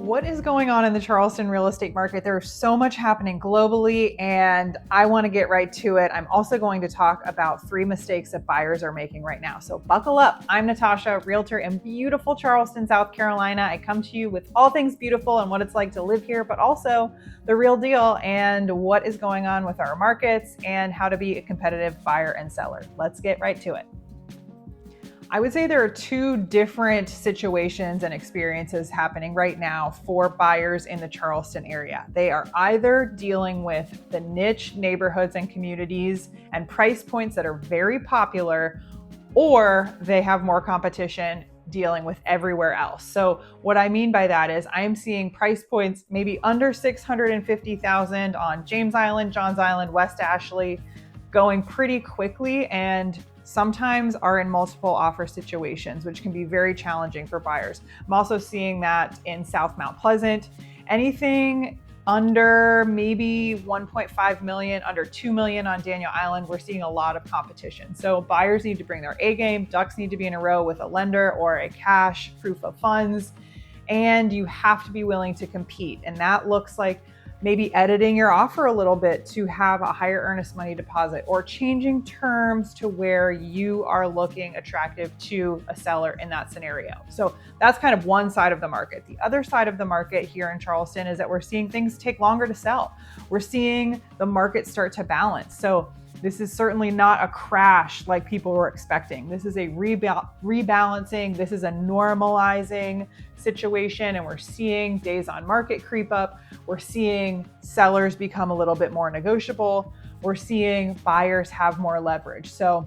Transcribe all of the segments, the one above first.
What is going on in the Charleston real estate market? There's so much happening globally, and I want to get right to it. I'm also going to talk about 3 mistakes that buyers are making right now. So buckle up. I'm Natasha, realtor in beautiful Charleston, South Carolina. I come to you with all things beautiful and what it's like to live here, but also the real deal and what is going on with our markets and how to be a competitive buyer and seller. Let's get right to it. I would say there are 2 different situations and experiences happening right now for buyers in the Charleston area. They are either dealing with the niche neighborhoods and communities and price points that are very popular, or they have more competition dealing with everywhere else. So what I mean by that is I am seeing price points maybe under $650,000 on James Island, Johns Island, West Ashley, going pretty quickly, and sometimes are in multiple offer situations, which can be very challenging for buyers. I'm also seeing that in South Mount Pleasant. Anything under maybe 1.5 million, under 2 million on Daniel Island, we're seeing a lot of competition. So buyers need to bring their A game, ducks need to be in a row with a lender or a cash proof of funds, and you have to be willing to compete. And that looks like maybe editing your offer a little bit to have a higher earnest money deposit, or changing terms to where you are looking attractive to a seller in that scenario. So that's kind of one side of the market. The other side of the market here in Charleston is that we're seeing things take longer to sell. We're seeing the market start to balance. So this is certainly not a crash like people were expecting. This is a rebalancing. This is a normalizing situation, and we're seeing days on market creep up. We're seeing sellers become a little bit more negotiable. We're seeing buyers have more leverage. So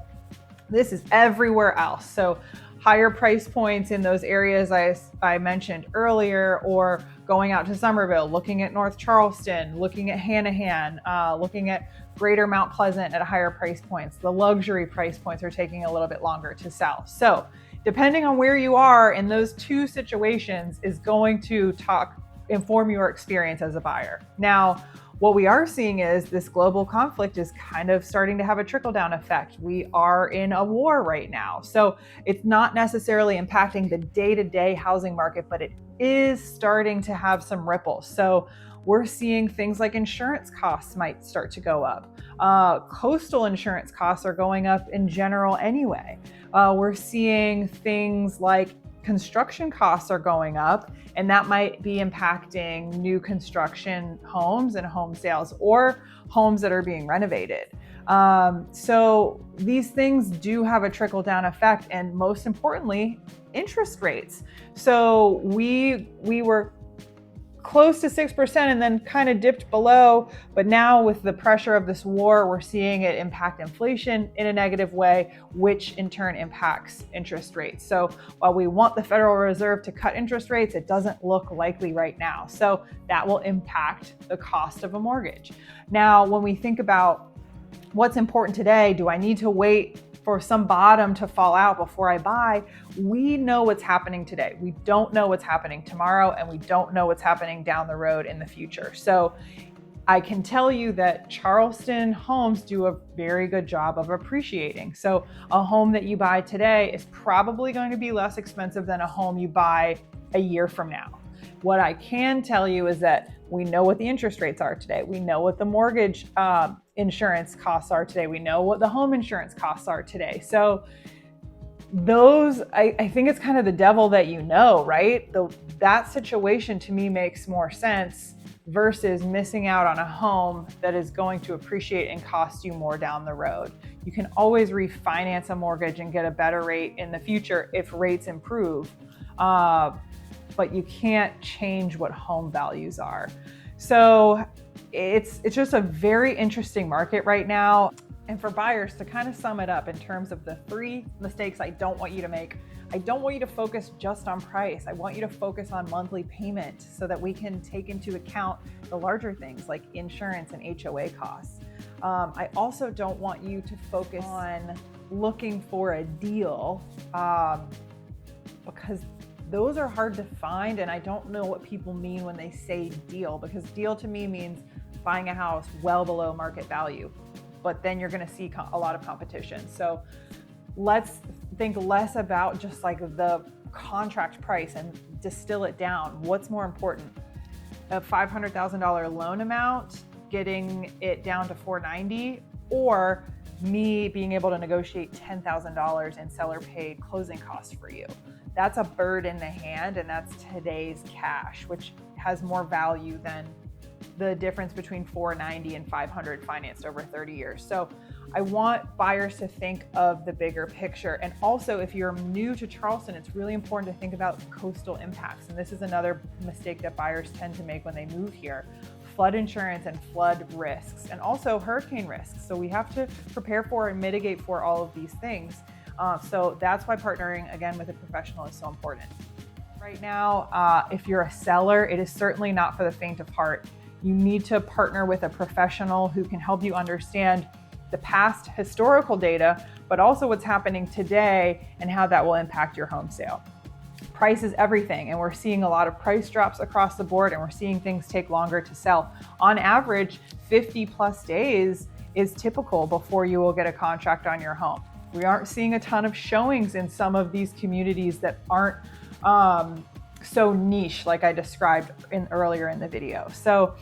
this is everywhere else. So higher price points in those areas I mentioned earlier, or going out to Somerville, looking at North Charleston, looking at Hanahan, looking at Greater Mount Pleasant at higher price points. The luxury price points are taking a little bit longer to sell. So depending on where you are in those 2 situations is going to inform your experience as a buyer. Now, what we are seeing is this global conflict is kind of starting to have a trickle-down effect. We are in a war right now. So it's not necessarily impacting the day-to-day housing market, but it is starting to have some ripples. So we're seeing things like insurance costs might start to go up. Coastal insurance costs are going up in general anyway. We're seeing things like construction costs are going up, and that might be impacting new construction homes and home sales, or homes that are being renovated. So these things do have a trickle-down effect, and most importantly, interest rates. So we were close to 6% and then kind of dipped below. But now with the pressure of this war, we're seeing it impact inflation in a negative way, which in turn impacts interest rates. So while we want the Federal Reserve to cut interest rates, it doesn't look likely right now. So that will impact the cost of a mortgage. Now, when we think about what's important today, do I need to wait for some bottom to fall out before I buy? We know what's happening today. We don't know what's happening tomorrow, and we don't know what's happening down the road in the future. So I can tell you that Charleston homes do a very good job of appreciating. So a home that you buy today is probably going to be less expensive than a home you buy a year from now. What I can tell you is that we know what the interest rates are today. We know what the mortgage insurance costs are today. We know what the home insurance costs are today. So those, I think it's kind of the devil that you know, right? That situation to me makes more sense versus missing out on a home that is going to appreciate and cost you more down the road. You can always refinance a mortgage and get a better rate in the future if rates improve. But you can't change what home values are. So it's just a very interesting market right now. And for buyers, to kind of sum it up in terms of the 3 mistakes I don't want you to make, I don't want you to focus just on price. I want you to focus on monthly payment so that we can take into account the larger things like insurance and HOA costs. I also don't want you to focus on looking for a deal because those are hard to find, and I don't know what people mean when they say deal, because deal to me means buying a house well below market value, but then you're going to see a lot of competition. So let's think less about just like the contract price and distill it down. What's more important? A $500,000 loan amount, getting it down to $490, or me being able to negotiate $10,000 in seller paid closing costs for you? That's a bird in the hand, and that's today's cash, which has more value than the difference between $490 and $500 financed over 30 years. So I want buyers to think of the bigger picture. And also, if you're new to Charleston, it's really important to think about coastal impacts. And this is another mistake that buyers tend to make when they move here: flood insurance and flood risks, and also hurricane risks. So we have to prepare for and mitigate for all of these things. So that's why partnering, again, with a professional is so important. Right now, if you're a seller, it is certainly not for the faint of heart. You need to partner with a professional who can help you understand the past historical data, but also what's happening today and how that will impact your home sale. Price is everything, and we're seeing a lot of price drops across the board, and we're seeing things take longer to sell. On average, 50 plus days is typical before you will get a contract on your home. We aren't seeing a ton of showings in some of these communities that aren't so niche, like I described earlier in the video. So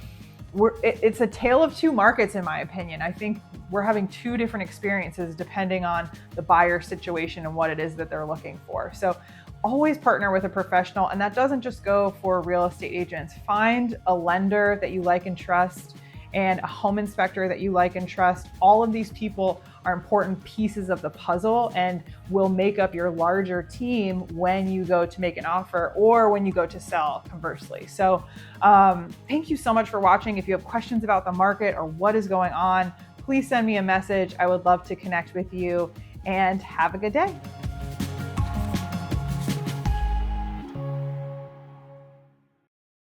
it's a tale of two markets, in my opinion. I think we're having two different experiences depending on the buyer situation and what it is that they're looking for. So always partner with a professional, and that doesn't just go for real estate agents. Find a lender that you like and trust, and a home inspector that you like and trust. All of these people are important pieces of the puzzle and will make up your larger team when you go to make an offer or when you go to sell, conversely. So thank you so much for watching. If you have questions about the market or what is going on, please send me a message. I would love to connect with you, and have a good day.